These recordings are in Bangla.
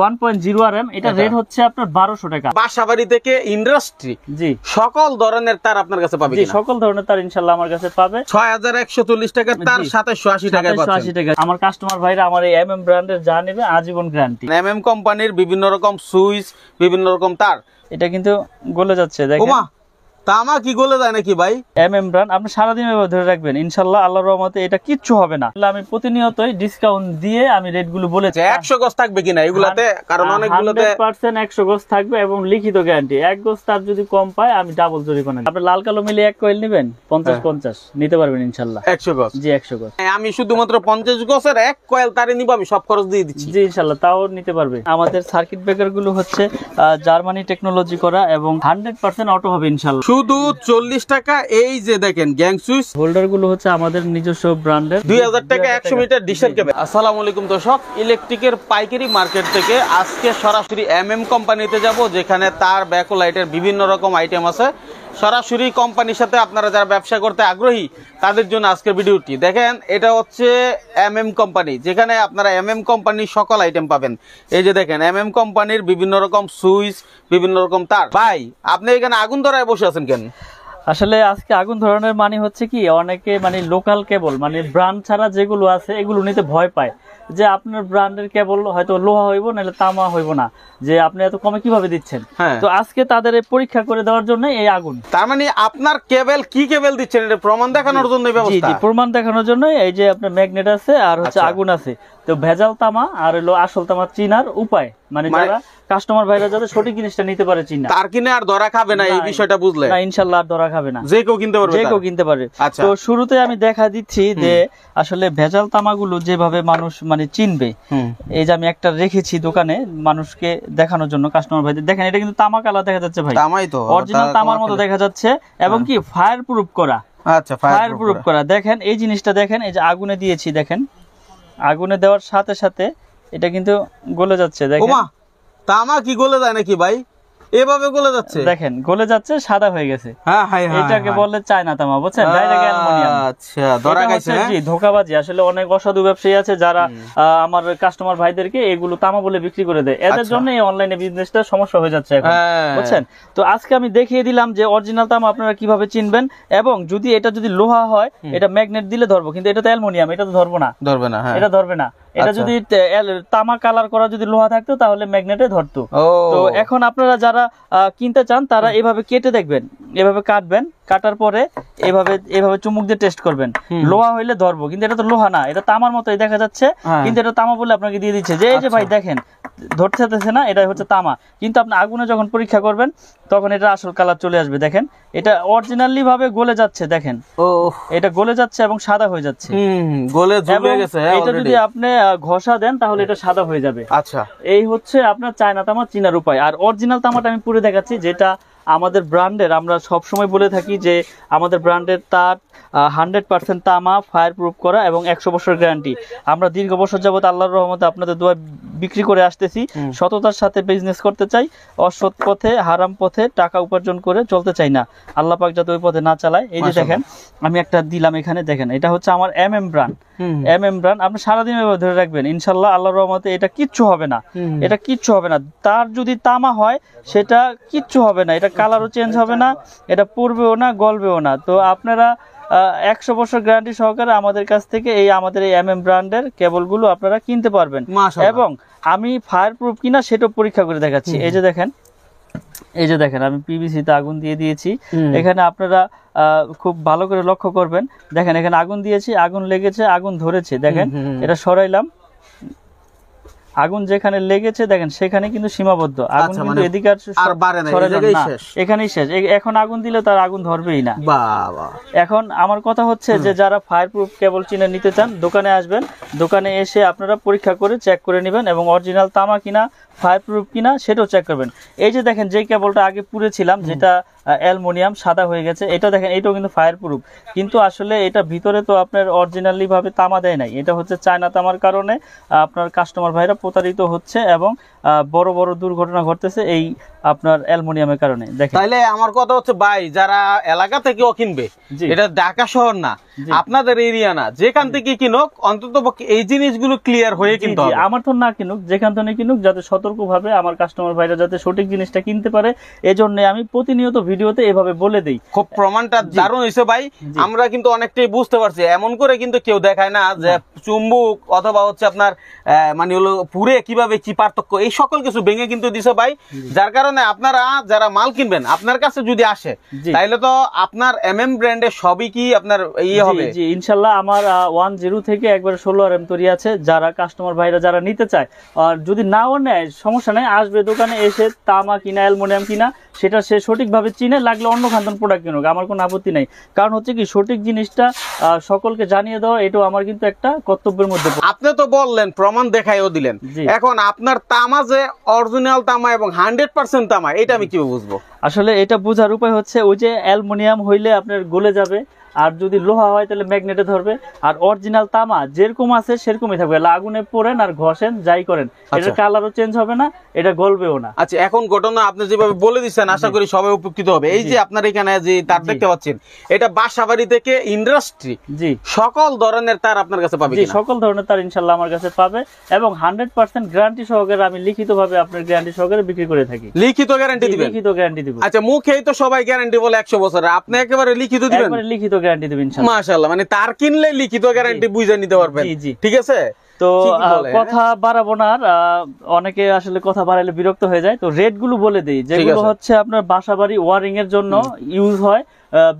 1.0 RM, এটা রেট হচ্ছে আপনার 1200 টাকা। বাসাবাড়ি থেকে ইন্ডাস্ট্রি জি সকল ধরনের তার আপনার কাছে পাবে জি, সকল ধরনের তার ইনশাআল্লাহ আমার কাছে পাবে। 6140 টাকার তার 2780 টাকায় পাচ্ছেন। 2780 টাকা। আমার কাস্টমার ভাইরা আমার এই MM ব্র্যান্ডের যা নেবে আজীবন গ্যারান্টি। MM কোম্পানির বিভিন্ন রকম সুইচ, বিভিন্ন রকম তার। এটা কিন্তু গলে যাচ্ছে দেখেন। ওমা, তামা কি গলে যায় নাকি ভাই? MM ব্র্যান্ড আপনি সারাদিন এভাবে ধরে রাখবেন, ইনশাআল্লাহ আল্লাহর রহমতে এটা কিচ্ছু হবে না। আমি প্রতিনিয়তই ডিসকাউন্ট দিয়ে আমি রেটগুলো বলেছি। 100 গজ থাকবে কিনা এগুলাতে? কারণ অনেকগুলোতে 100% 100 গজ থাকবে এবং লিখিত গ্যারান্টি। 1 গজ তার যদি কম পায় আমি ডাবল জরিমানা। আপনি লাল কালো মিলে এক কয়েল নেবেন 50-50 নিতে পারবেন ইনশাআল্লাহ। 100 গজ? জি 100 গজ। আমি শুধুমাত্র 50 গজের এক কয়েল তারে নিব, আমি সব খরচ দিয়ে দিচ্ছি। জি ইনশাআল্লাহ তাও নিতে পারবে। আমাদের সার্কিট ব্রেকার গুলো হচ্ছে জার্মানি টেকনোলজি করা এবং 100% অটো হবে ইনশাআল্লাহ। শুধু 40 টাকা। এই যে দেখেন গ্যাং সুইচ হোল্ডার গুলো হচ্ছে আমাদের নিজস্ব ব্র্যান্ডের। 2000 টাকা 100 মিটার ডিশের কেবল। আসসালামু আলাইকুম দর্শক, ইলেকট্রিকের পাইকারি মার্কেট থেকে আজকে সরাসরি MM কোম্পানিতে যাব, যেখানে তার ব্যাকলাইটের বিভিন্ন রকম আইটেম আছে। সরাসরি কোম্পানির সাথে আপনারা যারা ব্যবসা করতে আগ্রহী তাদের জন্য আজকের ভিডিওটি দেখেন। এটা হচ্ছে MM কোম্পানি, যেখানে আপনারা MM কোম্পানির সকল আইটেম পাবেন। এই যে দেখেন MM কোম্পানির বিভিন্ন রকম সুইচ, বিভিন্ন রকম তার। ভাই আপনি এখানে আগুন ধরায় বসে আছেন কেন? আসলে আজকে আগুন ধরনের মানে হচ্ছে কি, অনেকে মানে লোকাল কেবল মানে ব্র্যান্ড ছাড়া যেগুলো আছে এগুলো নিতে ভয় পায়, যে আপনার ব্র্যান্ডের কেবল হয়তো লোহা হইব নাহলে তামা হইব না, যে আপনি এত কমে কিভাবে দিচ্ছেন। তো আজকে তাদের পরীক্ষা করে দেওয়ার জন্য এই আগুন। তার মানে আপনার কেবল কি কেবল দিচ্ছেন, এটা প্রমাণ দেখানোর জন্য এই ব্যবস্থা? জি প্রমাণ দেখানোর জন্য। এই যে আপনার ম্যাগনেট আছে আর হচ্ছে আগুন আছে। তো ভেজাল তামা আর হলো আসল তামা চিনার উপায়, মানে যারা কাস্টমার ভাইরা যাতে সঠিক জিনিসটা নিতে পারে চিনা। তার কিনে আর ধরা খাবে না, এই বিষয়টা বুঝলে? না ইনশাআল্লাহ আর ধরা খাবে না, যে কেউ কিনতে পারবে, যে কেউ কিনতে পারে। তো শুরুতে আমি দেখা দিচ্ছি যে আসলে ভেজাল তামাগুলো যেভাবে মানুষ মানে চিনবে। এই যে আমি একটা রেখেছি দোকানে মানুষকে দেখানোর জন্য, কাস্টমার ভাইদের দেখেন, এটা কিন্তু তামা কালার দেখা যাচ্ছে ভাই, তামাই তো অরিজিনাল তামার মতো দেখা যাচ্ছে এবং কি ফায়ার প্রুফ করা। আচ্ছা ফায়ার প্রুফ করা। দেখেন এই জিনিসটা দেখেন, এই যে আগুনে দিয়েছি দেখেন, আগুনে দেওয়ার সাথে সাথে এটা কিন্তু গলে যাচ্ছে দেখেন। ওমা, তামা কি গলে যায় নাকি ভাই? এভাবে গলে যাচ্ছে দেখেন, গলে যাচ্ছে, সাদা হয়ে গেছে। হ্যাঁ হ্যাঁ, এটাকে বলে চায়না তামা, বুঝছেন? Direct aluminium. আচ্ছা ধরা গেছে। জি ধোঁকাবাজি। আসলে অনেক অসাধু ব্যবসায়ী আছে যারা আমার কাস্টমার ভাইদেরকে এগুলো তামা বলে বিক্রি করে দেয়। এদের জন্য এই অনলাইনে বিজনেসটা সমস্যা হয়ে যাচ্ছে এখন, বুঝছেন? তো আজকে আমি দেখিয়ে দিলাম যে অরিজিনাল তামা আপনারা কিভাবে চিনবেন, এবং যদি এটা যদি লোহা হয় এটা ম্যাগনেট দিলে ধরবো, কিন্তু এটা তো অ্যালুমিনিয়াম, এটা তো ধরবো না। ধরবে না, হ্যাঁ এটা ধরবে না। এটা যদি তামা কালার করা যদি লোহা থাকতো তাহলে ম্যাগনেটে ধরতো। তো এখন আপনারা যারা কিনতে চান তারা এভাবে কেটে দেখবেন, এভাবে কাটবেন, কাটার পরে এভাবে এভাবে চুমুক দিয়ে টেস্ট করবেন। লোহা হইলে ধরবো, কিন্তু এটা তো লোহা না, এটা তামার মতোই দেখা যাচ্ছে, কিন্তু এটা তামা বলে আপনাকে দিয়ে দিচ্ছে যে এই যে ভাই দেখেন ধরতেছে না, এটা হচ্ছে তামা। কিন্তু আপনি আগুনে যখন পরীক্ষা করবেন তখন এটা আসল কালার চলে আসবে। দেখেন এটা অরিজিনালি ভাবে গলে যাচ্ছে, দেখেন এটা গলে যাচ্ছে এবং সাদা হয়ে যাচ্ছে, গলে ঝুলে গেছে। এটা যদি আপনি ঘষা দেন তাহলে এটা সাদা হয়ে যাবে। আচ্ছা, এই হচ্ছে আপনার চায়না তামা চিনার উপায়। আর অরিজিনাল তামাটা আমি পুরো দেখাচ্ছি, যেটা আমাদের ব্র্যান্ডের। আমরা সব সময় বলে থাকি যে আমাদের ব্র্যান্ডের তার 100% তামা, ফায়ার প্রুফ করা এবং 100 বছর গ্যারান্টি। আমরা দীর্ঘ বছর যাবত আল্লাহর রহমতে আপনাদের দোয়া বিক্রি করে আসতেছি। সততার সাথে বিজনেস করতে চাই, অসৎ পথে হারাম পথে টাকা উপার্জন করে চলতে চাই না। আল্লাহ পাক যাতে ওই পথে না চালায়। এই যে দেখেন আমি একটা দিলাম এখানে, দেখেন এটা হচ্ছে আমার MM ব্র্যান্ড। MM ব্র্যান্ড আপনি সারাদিন এভাবে ধরে রাখবেন, ইনশাআল্লাহ আল্লাহর রহমতে এটা কিচ্ছু হবে না, এটা কিচ্ছু হবে না। তার যদি তামা হয় সেটা কিচ্ছু হবে না, এটা কালারও চেঞ্জ হবে না, এটা পড়বেও না, গলবেও না। তো আপনারা 100 বছর গ্যারান্টি সহকারে আমাদের কাছ থেকে এই আমাদের এই MM ব্র্যান্ডের কেবলগুলো আপনারা কিনতে পারবেন। এবং আমি ফায়ার প্রুফ কিনা সেটাও পরীক্ষা করে দেখাচ্ছি। এই যে দেখেন, এই যে দেখেন আমি PVC তে আগুন দিয়ে দিয়েছি। এখানে আপনারা খুব ভালো করে লক্ষ্য করবেন, দেখেন এখানে আগুন দিয়েছি, আগুন লেগেছে, আগুন ধরেছে, দেখেন এটা সরাইলাম, আগুন যেখানে লেগেছে দেখেন সেখানে কিন্তু সীমাবদ্ধ। আগুন কিন্তু এদিকে আর বাড়ে না, এখানেই শেষ। এখন আগুন দিলে তার আগুন ধরবেই না। এখন আমার কথা হচ্ছে যে যারা ফায়ার প্রুফ কেবল চিনে নিতে চান দোকানে আসবেন, দোকানে এসে আপনারা পরীক্ষা করে চেক করে নেবেন এবং অরিজিনাল তামা কিনা, ফায়ার প্রুফ কিনা সেটাও চেক করবেন। এই যে দেখেন যে কেবলটা আগে পুড়েছিলাম, যেটা অ্যালুমিনিয়াম সাদা হয়ে গেছে, এটা দেখেন এটাও কিন্তু ফায়ার প্রুফ, কিন্তু আসলে এটা ভিতরে তো আপনার অরিজিনালি ভাবে তামা দেয় নাই। এটা হচ্ছে চায়না তামার কারণে আপনার কাস্টমার ভাইরা প্রতারিত হচ্ছে এবং বড় বড় দুর্ঘটনা ঘটতেছে এই আপনার অ্যালুমিনিয়ামের কারণে। দেখেন তাইলে আমার কথা হচ্ছে ভাই, যারা এলাকা থেকেও কিনবে, জি। এটা ঢাকা শহর না, জি। আপনাদের এরিয়া না, যেখান থেকে কিনুক অন্তত এই জিনিসগুলো ক্লিয়ার হয়ে জি, কিনতে জি, হবে। আমার তো না কিনুক, যেখান থেকে কিনুক, যাতে সতর্কভাবে আমার কাস্টমার ভাইরা যাতে সঠিক জিনিসটা কিনতে পারে, এজন্য আমি প্রতিনিয়ত ভিডিওতে এভাবে বলে দেই। খুব প্রমাণটা দারুণ হয়েছে ভাই। জি। আমরা কিন্তু অনেকটাই বুঝতে পারছি, এমন করে কিন্তু কেউ দেখায় না যে চুম্বুক অথবা হচ্ছে আপনার মানে হলো পুরে কিভাবে কি পার্থক্য, এই সকল কিছু ভেঙে কিন্তু দিছে ভাই। যার কারণে আপনারা যারা মাল কিনবেন আপনার কাছে যদি আসে, জি। তাইলে তো আপনার ব্র্যান্ডের সবই কি আপনার ইয়ে হবে। জি, ইনশাল্লাহ আমার 10 থেকে একবার 16 RM তৈরি আছে। যারা কাস্টমার ভাইরা যারা নিতে চায়, আর যদি নাও নেয় সমস্যা নেই, আসবে দোকানে এসে তামা কিনা অ্যালুমিনিয়াম কিনা সেটা সে সঠিকভাবে চিনে, লাগলে অন্য খান্তন প্রোডাক্ট কিনুক, আমার কোনো আপত্তি নাই। কারণ হচ্ছে কি, সঠিক জিনিসটা সকলকে জানিয়ে দেওয়া এটাও আমার কিন্তু একটা কর্তব্যের মধ্যে পড়ে। আপনি তো বললেন, প্রমাণ দেখাইও দিলেন, জি। এখন আপনার তামা যে অরিজিনাল তামা এবং 100% তামা, এটা আমি কিভাবে বুঝবো? আসলে এটা বোঝার উপায় হচ্ছে, ওই যে অ্যালুমিনিয়াম হইলে আপনার গলে যাবে, আর যদি লোহা হয় তাহলে ম্যাগনেটে ধরবে, আর অরিজিনাল তামা যেরকম আছে সেরকমই থাকবে। আগুনে পোড়েন আর ঘষেন যাই করেন, এটার কালারও চেঞ্জ হবে না, এটা গলবেও না। আচ্ছা, এখন ঘটনা আপনি যেভাবে বলে দিচ্ছেন, আশা করি সবাই উপকৃত হবে। এই যে আপনার এখানে যে তার দেখতে পাচ্ছেন, এটা বাসাবাড়ি থেকে ইন্ডাস্ট্রি, জি, সকল ধরনের তার আপনার কাছে পাবে জি, কিনা? সকল ধরনের তার ইনশাল্লাহ আমার কাছে পাবে, এবং 100% গ্যারান্টি সহকারে আমি লিখিতভাবে আপনার গ্যারান্টি সহকারে বিক্রি করে থাকি। লিখিত গ্যারান্টি দিবেন? লিখিত গ্যারান্টি দিব। আচ্ছা, মুখেই তো সবাই গ্যারান্টি বলে 100 বছরের, আপনি একেবারে লিখিত দিবেন? একবারে লিখিত গ্যারান্টি দিব ইনশাল্লাহ। মাশাআল্লাহ, মানে তার কিনলে লিখিত গ্যারান্টি বুঝে নিতে পারবেন। জি, জি। ঠিক আছে। তো ঠিকই বলে, কথা বাড়াবো না আর, অনেকে আসলে কথা বাড়াইলে বিরক্ত হয়ে যায়। তো রেট গুলো বলে দিই, যেগুলো আছে। হচ্ছে আপনার বাসাবাড়ি ওয়ারিং এর জন্য ইউজ হয়,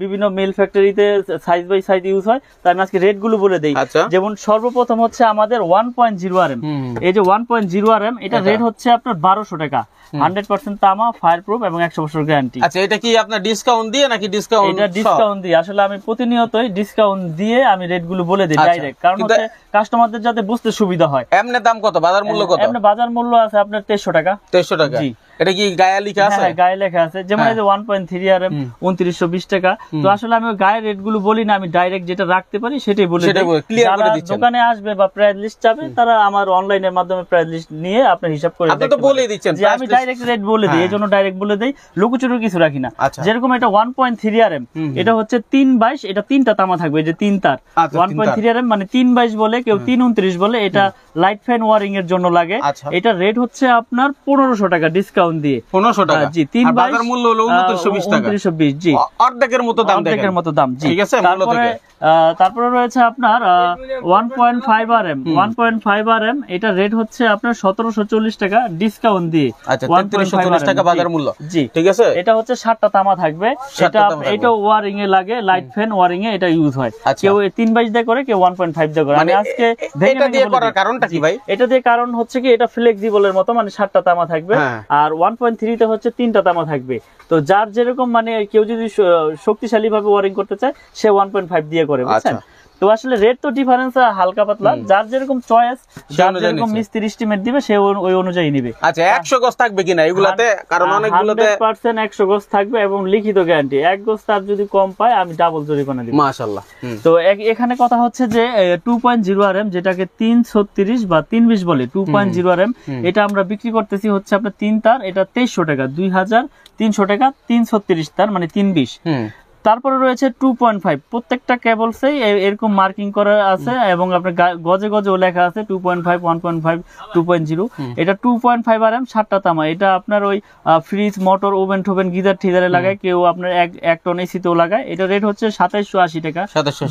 বিভিন্ন মিল ফ্যাক্টরিতে সাইজ বাই সাইজ ইউজ হয়। তাই আমি আজকে রেট গুলো বলে দেই। আচ্ছা। যেমন সর্বপ্রথম হচ্ছে আমাদের 1.0 RM, এই যে 1.0 RM, এটা রেট হচ্ছে আপনার 1200 টাকা। 100% তামা, ফায়ার প্রুফ এবং 100 বছর গ্যারান্টি। আচ্ছা, এটা কি আপনার ডিসকাউন্ট দিয়ে নাকি ডিসকাউন্ট? এটা ডিসকাউন্ট দিয়ে, আসলে আমি প্রতিনিয়তই ডিসকাউন্ট দিয়ে আমি রেট গুলো বলে দিই ডাইরেক্ট, কারণ হচ্ছে কাস্টমারদের যাতে বুঝতে সুবিধা হয়। এমনি দাম কত, বাজার মূল্য কত? এমনি বাজার মূল্য আছে আপনার 2300 টাকা। 2300 টাকা? জি। এটা কি গায়ে লেখা আছে? হ্যাঁ, গায়ে লেখা আছে। যেমন এই যে 1.3 RM 2920 টাকা। তো আসলে আমি গায়ের রেট গুলো বলি না, আমি ডাইরেক্ট যেটা রাখতে পারি সেটাই বলে দিই। যারা দোকানে আসবে বা প্রাইস লিস্ট চাবে, তারা আমার অনলাইনের মাধ্যমে প্রাইস লিস্ট নিয়ে আপনার হিসাব করে আপনি তো বলেই দিচ্ছেন, যে আমি ডাইরেক্ট রেট বলে দিই, এজন্য ডাইরেক্ট বলে দেই, লুকোচুরি কিছু রাখি না। যেরকম এটা 1.3 RM, এটা হচ্ছে 322, এটা তিনটা তামা থাকবে, এই যে তিন তার। 1.3 RM মানে 322 বলে, কেউ 329 বলে, এটা লাইট ফ্যান ওয়ারিং এর জন্য লাগে। এটা রেট হচ্ছে আপনার 1500 টাকা ডিসকাউন্ট দিয়ে। 1500 টাকা? জি, 322, বাজার মূল্য হলো 2920 টাকা। 2920, জি, অর্ধেকের মতো দাম, অর্ধেকের মতো দাম। জি, ঠিক আছে। তারপরে রয়েছে আপনার 1.5 RM। 1.5 RM এটা রেট হচ্ছে আপনার 1740 টাকা ডিসকাউন্ট দিয়ে। আচ্ছা, 3340 টাকা বাজার মূল্য। জি, ঠিক আছে। এটা হচ্ছে 7টা তামা থাকবে। এটা ওয়ারিং এ লাগে, লাইট ফ্যান ওয়ারিং এ এটা ইউজ হয়। কেউ 322 দিয়ে করে, কেউ 1.5 দিয়ে করে। আমি আজকে এটা দিয়ে করার কারণটা কি ভাই? এটা দিয়ে কারণ হচ্ছে কি, এটা ফ্লেক্সিবলের মতো, মানে 7টা তামা থাকবে, আর 1.3 তে হচ্ছে 3টা তামা থাকবে। তো যার যেরকম, মানে কেউ যদি শক্তিশালী ভাবে ওয়ারিং করতে চায়, সে 1.5 দিয়ে করে, বুঝছেন? তো আসলে রেট তো ডিফারেন্স হালকা পাতলা, যার যেরকম চয়েস, যার যেরকম মিস্ত্রি এস্টিমেট দিবে, সে ওই অনুযায়ী নিবে। আচ্ছা, 100 গজ থাকবে কিনা এগুলাতে? কারণ অনেকগুলোতে 100% 100 গজ থাকবে এবং লিখিত গ্যারান্টি। 1 গজ তার যদি কম পায়, আমি ডাবল জরিমানা দিব। মাশাআল্লাহ। তো এখানে কথা হচ্ছে যে 2.0 RM, যেটাকে 336 বা 320 বলে, 2.0 RM, এটা আমরা বিক্রি করতেছি হচ্ছে আপনার 3 তার, এটা 2300 টাকা, 2300 টাকা, 336 তার মানে 320। তারপরে রয়েছে 2.5, প্রত্যেকটা কেবলসেই এরকম মার্কিং করা আছে এবং আপনার গজে গজেও লেখা আছে 2.5, 1.5, 2.0। এটা 2.5 RM, 7টা তামা। এটা আপনার ওই ফ্রিজ, মোটর, ওভেন টোভেন, গিজার ঠিজারে লাগায়, কেউ আপনার 1 টন এসিতেও লাগায়। এটা রেট হচ্ছে 2780 টাকা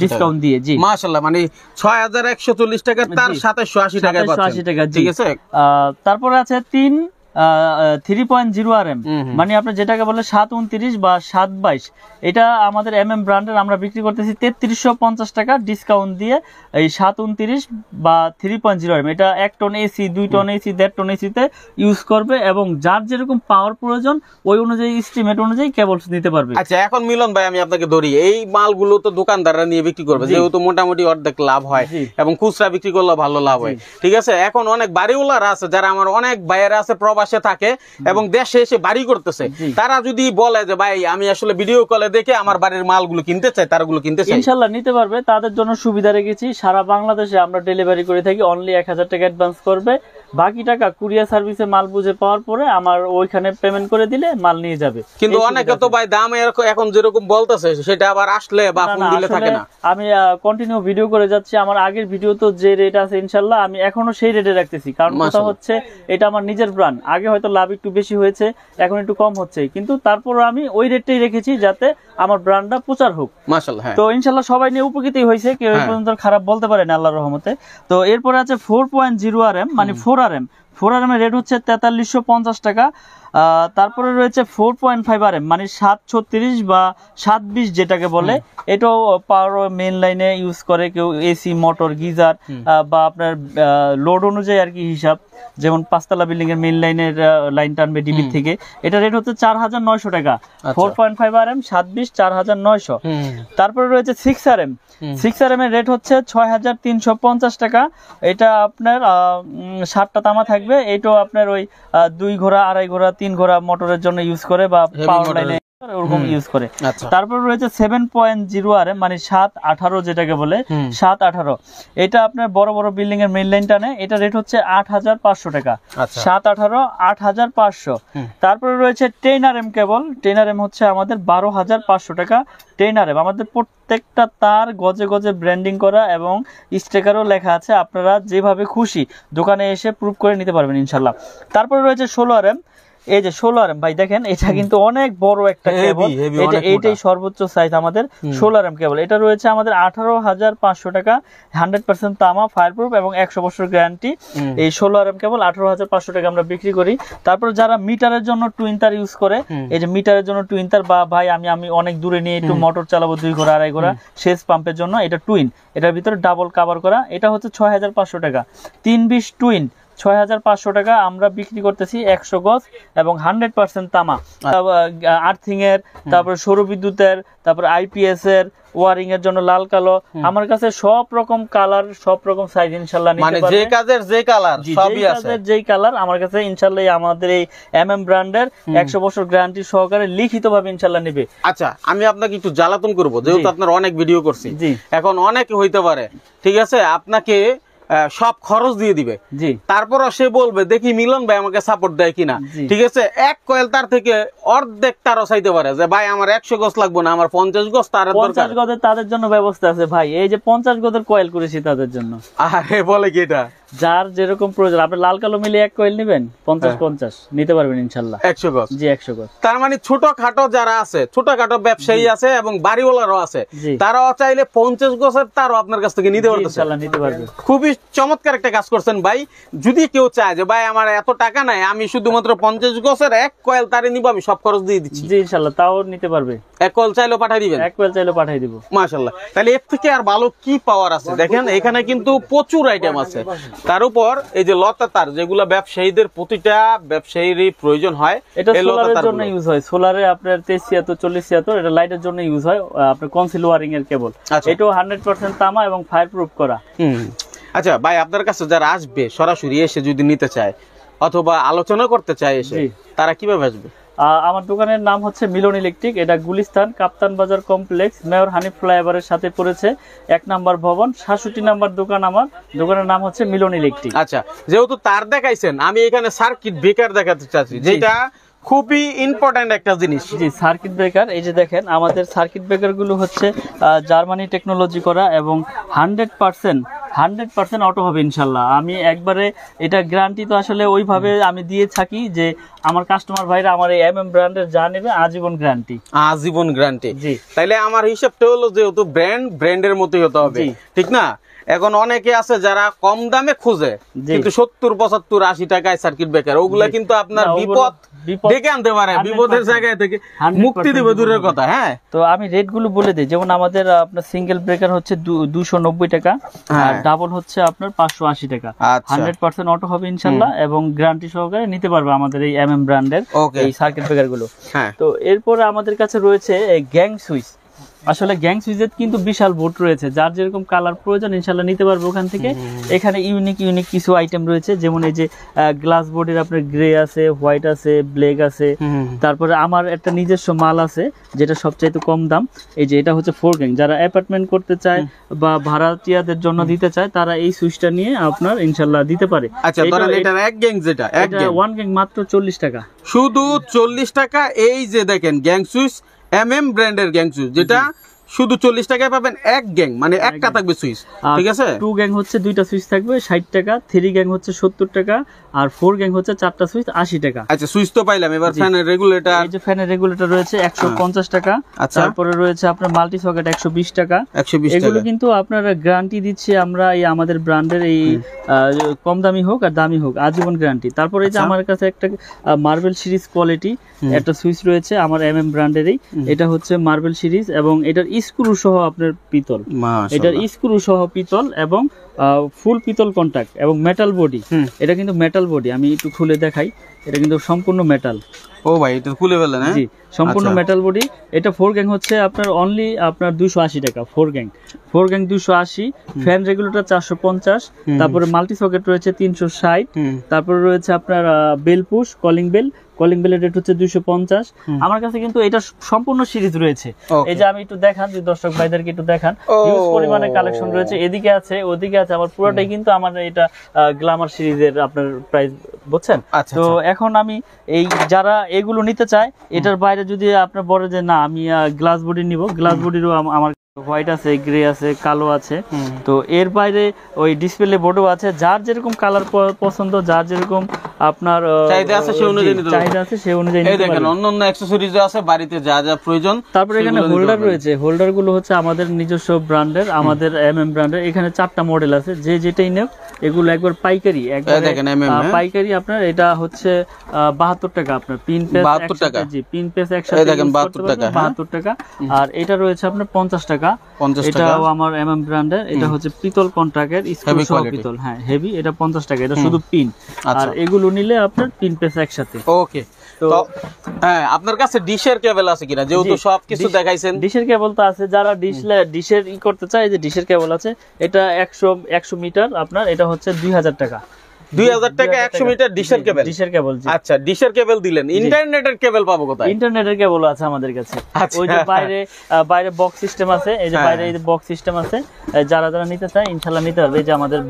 ডিসকাউন্ট দিয়ে। জি, মাশাআল্লাহ, মানে 6140 টাকা তার 2780 টাকা পাচ্ছেন। টাকা, ঠিক আছে। তারপরে আছে 3.0 RM, মানে আপনি যেটাকে বলে 729 বা 722, এটা আমাদের ব্র্যান্ডের আমরা বিক্রি করতেছি 3350 টাকা ডিসকাউন্ট দিয়ে। এই 729 বা 3.0 RM, এটা 1 ton AC, 2 ton AC, 1.5 ton এসিতে ইউজ করবে, এবং যার যেরকম পাওয়ার প্রয়োজন ওই অনুযায়ী এস্টিমেট অনুযায়ী কেবলস নিতে পারবে। আচ্ছা, এখন মিলন ভাই, আমি আপনাকে ধরি, এই মালগুলো তো দোকানদাররা নিয়ে বিক্রি করবে, যেহেতু মোটামুটি অর্ধেক লাভ হয় এবং খুচরা বিক্রি করলে ভালো লাভ হয়। ঠিক আছে। এখন অনেক বাড়িওয়ালারা আছে, যারা আমার অনেক ভাইয়েরা আছে প্রবাসে থাকে এবং দেশে এসে বাড়ি করতেছে, তারা যদি বলে যে ভাই আমি আসলে ভিডিও কলে দেখে আমার বাড়ির মালগুলো কিনতে চাই, তারগুলো কিনতে চাই, ইনশাআল্লাহ নিতে পারবে। তাদের জন্য সুবিধা রেখেছি, সারা বাংলাদেশে আমরা ডেলিভারি করে থাকি। অনলি 1000 টাকা অ্যাডভান্স করবে, বাকি টাকা কুরিয়ার সার্ভিসে মাল বুঝে পাওয়ার পরে আমার ওইখানে পেমেন্ট করে দিলে মাল নিয়ে যাবে। কিন্তু অনেকে তো ভাই দাম এখন যেরকম বলতেছে সেটা আবার আসলে বা ফোন দিলে থাকে না। আমি কন্টিনিউ ভিডিও করে যাচ্ছি, আমার আগের ভিডিও তো যে রেট আছে ইনশাআল্লাহ আমি এখনো সেই রেটে রাখতেছি, কারণ কথা হচ্ছে এটা আমার নিজের ব্র্যান্ড, আগে হয়তো লাভ একটু বেশি হয়েছে এখন একটু কম হচ্ছে, কিন্তু তারপর আমি ওই রেটটাই রেখেছি যাতে আমার ব্র্যান্ডটা প্রচার হোক। মাশাআল্লাহ। তো ইনশাআল্লাহ সবাই নিয়ে উপকৃতই হয়েছে, কেউ এই পর্যন্ত খারাপ বলতে পারে না আল্লাহর রহমতে। তো এরপরে আছে 4.0 RM মানে 4RM। 4RM এর রেট হচ্ছে 4350 টাকা। তারপরে রয়েছে 4.5 RM মানে 736 বা 720 যেটাকে বলে, এটাও পাওয়ার মেইন লাইনে ইউজ করে কেউ, এসি মোটর গিজার বা আপনার লোড অনুযায়ী আর কি হিসাব, যেমন 5 তলা বিল্ডিং এর মেইন লাইনের লাইন টানবে ডিবি থেকে, এটা রেট হচ্ছে 4900 টাকা। 4.5 RM 720 4900। তারপরে রয়েছে 6 RM। 6 RM এর রেট হচ্ছে 6350 টাকা। এটা আপনার 7টা তামা থাকবে, এটাও আপনার ওই 2 ঘোড়া 2.5 ঘোড়া 3 ঘোড়া মোটরের জন্য ইউজ করে বা পাওয়ার লাইনে ওরকম ইউজ করে। তারপর রয়েছে 7.0 RM মানে 718 যেটাকে বলে 718, এটা আপনার বড় বড় বিল্ডিং এর মেইন লাইন টানে, এটা রেট হচ্ছে 8500 টাকা। 718 8500। তারপরে রয়েছে 10 RM কেবল, 10 RM হচ্ছে আমাদের 12500 টাকা। 10 RM আমাদের প্রত্যেকটা তার গজে গজে ব্র্যান্ডিং করা এবং স্টিকারও লেখা আছে, আপনারা যেভাবে খুশি দোকানে এসে প্রুফ করে নিতে পারবেন ইনশাআল্লাহ। তারপরে রয়েছে 16 RM। এই যে 16 RM ভাই দেখেন, এটা কিন্তু অনেক বড় একটা কেবল, এইটাই সর্বোচ্চ সাইজ আমাদের 16 RM কেবল। এটা রয়েছে আমাদের 18500 টাকা, 100% তামা, ফায়ারপ্রুফ এবং 100 বছর গ্যারান্টি। এই 16 RM কেবল 18500 টাকা আমরা বিক্রি করি। তারপর যারা মিটারের জন্য টুইন তার ইউজ করে, এই যে মিটারের জন্য টুইন তার, বা ভাই আমি অনেক দূরে নিয়ে একটু মোটর চালাবো 2 ঘোড়া 2.5 ঘোড়া সেচ পাম্পের জন্য, এটা টুইন, এটার ভিতরে ডাবল কভার করা, এটা হচ্ছে 6500 টাকা। 320 টুইন 6500 টাকা আমরা বিক্রি করতেছি 100 গজ এবং 100% তামা। আর্থিং এর, তারপর সৌর বিদ্যুতের, তারপর আইপিএস এর ওয়ারিং এর জন্য লাল কালো, আমার কাছে সব রকম কালার সব রকম সাইজ ইনশাআল্লাহ নিতে পারবেন। মানে যে কাজের যে কালার সবই আছে, যেই কালার আমার কাছে ইনশাআল্লাহ আমাদের এই এমএম ব্র্যান্ডের 100 বছর গ্যারান্টি সহকারে লিখিতভাবে ইনশাআল্লাহ নেবে। আচ্ছা, আমি আপনাকে একটু জ্বালাতন করব, যেহেতু আপনার অনেক ভিডিও করছি, এখন অনেকে হইতে পারে ঠিক আছে আপনাকে সব খরচ দিয়ে দিবে, তারপর সে বলবে দেখি মিলন ভাই আমাকে সাপোর্ট দেয় কিনা, ঠিক আছে, এক কয়েল তার থেকে অর্ধেক তারও চাইতে পারে যে ভাই আমার 100 গজ লাগবে না, আমার 50 গজ তারের দরকার। 50 গজের তাদের জন্য ব্যবস্থা আছে ভাই, এই যে 50 গজের কয়েল করেছি তাদের জন্য। আরে বলে কি এটা, যার যেরকম প্রয়োজন, আপনি লাল কালো মিলে এক কয়েল নেবেন 50-50 নিতে পারবেন ইনশাআল্লাহ 100 গজ। জি 100 গজ। তার মানে ছোটখাটো যারা আছে, ছোটখাটো ব্যবসায়ী আছে এবং বাড়িওয়ালারও আছে, তারাও চাইলে 50 গজের তারও আপনার কাছ থেকে নিতে পারবে ইনশাআল্লাহ, নিতে পারবে। খুবই চমৎকার একটা কাজ করছেন ভাই। যদি কেউ চায় যে ভাই আমার এত টাকা নাই, আমি শুধুমাত্র 50 গজের এক কয়েল তারে নিব, আমি সব খরচ দিয়ে দিচ্ছি, জি ইনশাআল্লাহ তাও নিতে পারবে। এক কয়েল চাইলেও পাঠিয়ে দিবেন, এক কয়েল চাইলেও পাঠিয়ে দিব মাশাআল্লাহ। তাহলে এর থেকে আর ভালো কি পাওয়ার আছে? দেখেন এখানে কিন্তু প্রচুর আইটেম আছে। তার উপর এই যে লতা তার, যেগুলো ব্যবসায়ীদের প্রতিটা ব্যবসায়ীরই প্রয়োজন হয়, এটা সোলারের জন্য ইউজ হয়। সোলারে আপনার 2376 4076 এটা লাইটের জন্য ইউজ হয়, আপনার কনসিল ওয়ারিং এর কেবল। এটাও 100% তামা এবং ফায়ারপ্রুফ করা। আচ্ছা ভাই, আপনার কাছে যারা আসবে সরাসরি এসে যদি নিতে চায় অথবা আলোচনা করতে চায় এসে, তারা কিভাবে আসবে? আমার দোকানের নাম হচ্ছে মিলন ইলেকট্রিক, এটা গুলিস্তান কাপ্তান বাজার কমপ্লেক্স, মেয়র হানিফ ফ্লাইওভারের সাথে পড়েছে, 1 নাম্বার ভবন, 67 নাম্বার দোকান। আমার দোকানের নাম হচ্ছে মিলন ইলেকট্রিক। আচ্ছা, যেহেতু তার দেখাইছেন, আমি এখানে সার্কিট ব্রেকার দেখাতে চাচ্ছি, যেটা খুবই ইম্পর্টেন্ট একটা জিনিস। জি, সার্কিট ব্রেকার। এই যে দেখেন আমাদের সার্কিট ব্রেকার গুলো হচ্ছে জার্মানি টেকনোলজি করা এবং 100% অটো হবে ইনশাল্লাহ। আমি একবারে এটা গ্যারান্টি তো আসলে ওইভাবে আমি দিয়ে থাকি যে আমার কাস্টমার ভাইরা আমার এই এমএম ব্র্যান্ডের যা নেবে আজীবন গ্যারান্টি। আজীবন গ্যারান্টি। জি, তাইলে আমার হিসাবটা হলো যেহেতু ব্র্যান্ডের মতোই হতে হবে, ঠিক না? এখন অনেকে আছে যারা কম দামে খোঁজে, কিন্তু 70 75 80 টাকায় সার্কিট ব্রেকার, ওগুলা কিন্তু আপনার বিপদ ডেকে আনতে পারে, বিপদের জায়গায় থেকে মুক্তি দেবে দূরের কথা। হ্যাঁ, তো আমি রেট গুলো বলে দিই। যেমন আমাদের আপনার সিঙ্গেল ব্রেকার হচ্ছে 290 টাকা, আর ডাবল হচ্ছে আপনার 580 টাকা। 100% অটো হবে ইনশাল্লাহ এবং গ্যারান্টি সহকারে নিতে পারবে আমাদের এই এমএম ব্র্যান্ডের এই সার্কিট ব্রেকার গুলো। তো এরপরে আমাদের কাছে রয়েছে গ্যাং সুইচ। আসলে গ্যাং সুইচের কিন্তু বিশাল বোর্ড রয়েছে, যার যেরকম কালার প্রয়োজন ইনশাল্লাহ নিতে পারবো ওখান থেকে। এখানে ইউনিক কিছু আইটেম রয়েছে, যেমন এই যে গ্লাস বোর্ডের আপনার গ্রে আছে, হোয়াইট আছে, ব্ল্যাক আছে। তারপরে আমার একটা নিজস্ব মাল আছে যেটা সবচাইতে কম দাম, এই যে এটা হচ্ছে 4 গ্যাং। যারা অ্যাপার্টমেন্ট করতে চায় বা ভাড়াটিয়াদের জন্য দিতে চায় তারা এই সুইচটা নিয়ে আপনার ইনশাল্লাহ দিতে পারে। আচ্ছা, ধরেন এটা এক গ্যাং, যেটা এক গ্যাং 1 গ্যাং মাত্র 40 টাকা, শুধু 40 টাকা। এই যে দেখেন গ্যাং সুইচ, ব্র্যান্ডের গ্যাং সুইচ, যেটা শুধু 40 টাকায় পাবেন এক গ্যাং, মানে একটা থাকবে সুইচ, ঠিক আছে। 2 গ্যাং হচ্ছে 2টা সুইচ থাকবে 60 টাকা, 3 গ্যাং হচ্ছে 70 টাকা, আর 4 গ্যাং হচ্ছে 4টা সুইচ 80 টাকা। আচ্ছা, সুইচ তো পাইলাম, এবার ফ্যানের রেগুলেটর, এই যে ফ্যানের রেগুলেটর রয়েছে 150 টাকা। আচ্ছা, তারপরে রয়েছে আপনার মাল্টি সকেট 120 টাকা। 120 এগুলো টাকা। কিন্তু আপনারা গ্যারান্টি দিচ্ছি আমরা, এই আমাদের ব্র্যান্ডের এই কম দামি হোক আর দামি হোক আজীবন গ্যারান্টি। তারপরে এই যে আমার কাছে একটা মার্বেল সিরিজ কোয়ালিটি একটা সুইচ রয়েছে আমার ব্র্যান্ডেরই, এটা হচ্ছে মার্বেল সিরিজ এবং এটার স্ক্রু সহ আপনার পিতল, এটার স্ক্রু সহ পিতল এবং ফুল পিতল কন্টাক্ট এবং মেটাল বডি। এটা কিন্তু মেটাল বডি, আমি একটু খুলে দেখাই, এটা কিন্তু সম্পূর্ণ মেটাল। ও ভাই, এটা খুলে ফেলেন? হ্যাঁ, জি, সম্পূর্ণ মেটাল বডি। এটা 4 গ্যাং হচ্ছে আপনার অনলি আপনার 280 টাকা। 4 গ্যাং 280, ফ্যান রেগুলেটর 450, তারপরে মাল্টি সকেট রয়েছে 360, তারপরে রয়েছে আপনার বেল পুশ, কলিং বেলের রেট হচ্ছে 250। আমার কাছে কিন্তু এটা সম্পূর্ণ সিরিজ রয়েছে। এই যে আমি একটু দেখান, যে দর্শক ভাইদেরকে একটু দেখান, হিউজ পরিমাণে কালেকশন রয়েছে, এদিকে আছে ওদিকে আছে, আমার পুরোটাই কিন্তু আমার এটা গ্ল্যামার সিরিজের আপনার প্রাইস, বুঝছেন? তো এখন আমি এই যারা এগুলো নিতে চায়, এটার বাইরে যদি আপনার বলে যে না আমি গ্লাস বডি নিব, গ্লাস বডিরও আমার হোয়াইট আছে, গ্রে আছে, কালো আছে। তো এর বাইরে ওই ডিসপ্লে বোর্ডও আছে, যার যেরকম কালার পছন্দ, যার যেরকম আপনার চাহিদা আছে সেই অনুযায়ী এই দেখেন অন্যান্য অ্যাকসেসরিজ আছে বাড়িতে যা যা প্রয়োজন। তারপরে এখানে হোল্ডার রয়েছে, হোল্ডার গুলো হচ্ছে আমাদের নিজস্ব ব্র্যান্ডের, আমাদের ব্র্যান্ডের। এখানে 4টা মডেল আছে, যে যেটাই নেব এগুলো একবার পাইকারি, পাইকারি আপনার এটা হচ্ছে 72 টাকা আপনার পিন পেস 72 টাকা। জি, পিন পেস একসাথে দেখেন 72 টাকা, 72 টাকা। আর এটা রয়েছে আপনার 50 টাকা। এটাও আমার ব্র্যান্ডের, এটা হচ্ছে পিতল কন্ট্রাক্টের স্ক্রু সহ পিতল, হ্যাঁ হেভি, এটা 50 টাকা, এটা শুধু পিন। আর এগুলো নিলে আপনার পিন পেস একসাথে। ওকে, তো হ্যাঁ, আপনার কাছে ডিশের কেবল আছে কিনা? যেহেতু সবকিছু দেখাইছেন, ডিশের কেবল তো আছে, যারা ডিশের করতে চায়, যে ডিশের কেবল আছে, এটা 100 মিটার আপনার, এটা হচ্ছে 2000 টাকা। 2000 টাকা 100 মিটার ডিশের কেবল। আচ্ছা, ডিশের কেবল দিলেন, ইন্টারনেটের কেবল পাবো কোথায়? ইন্টারনেটের কেবল আছে আমাদের কাছে। ওই যে বাইরে বক্স সিস্টেম আছে, এই যে বাইরে এই বক্স সিস্টেম আছে, যারা নিতে চায় ইনশাআল্লাহ নিতে পারবে। এই যে আমাদের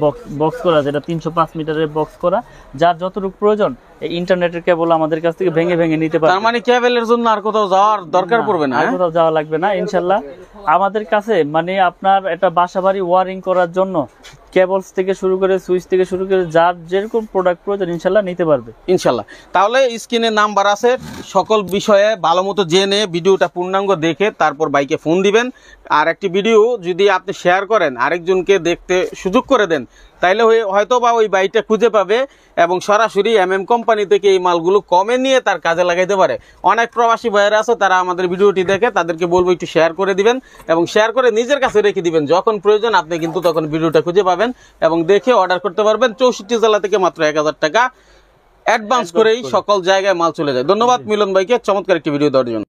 বক্স করা আছে, এটা 305 মিটারের বক্স করা, যার যতটুকু প্রয়োজন এই ইন্টারনেটের কেবল আমাদের কাছ থেকে ভেঙে নিতে পারবে। তার মানে কেবলের জন্য আর কোথাও যাওয়ার দরকার পড়বে না, আর কোথাও যাওয়া লাগবে না ইনশাআল্লাহ। আমাদের কাছে মানে আপনার এটা বাসাবাড়ি ওয়ারিং করার জন্য কেবলস থেকে শুরু করে, সুইচ থেকে শুরু করে, যার যেরকম প্রোডাক্ট প্রয়োজন ইনশাআল্লাহ নিতে পারবে ইনশাআল্লাহ। তাহলে স্ক্রিনে নাম্বার আছে, সকল বিষয়ে ভালো মতো জেনে ভিডিওটা পূর্ণাঙ্গ দেখে তারপর বাইকে ফোন দিবেন। আর একটি ভিডিও যদি আপনি শেয়ার করেন, আরেকজনকে দেখতে সুযোগ করে দেন, তাইলে হয়তো বা ওই বাইকটা খুঁজে পাবে এবং সরাসরি কোম্পানি থেকে এই মালগুলো কমে নিয়ে তার কাজে লাগাইতে পারে। অনেক প্রবাসী ভাইয়েরা আছে, তারা আমাদের ভিডিওটি দেখে, তাদেরকে বলবো একটু শেয়ার করে দিবেন এবং শেয়ার করে নিজের কাছে রেখে দিবেন। যখন প্রয়োজন আপনি কিন্তু তখন ভিডিওটা খুঁজে পাবেন এবং দেখে অর্ডার করতে পারবেন। 64 জেলা থেকে মাত্র 1000 টাকা অ্যাডভান্স করেই সকল জায়গায় মাল চলে যায়। ধন্যবাদ মিলন ভাইকে চমৎকার একটি ভিডিও দেওয়ার জন্য।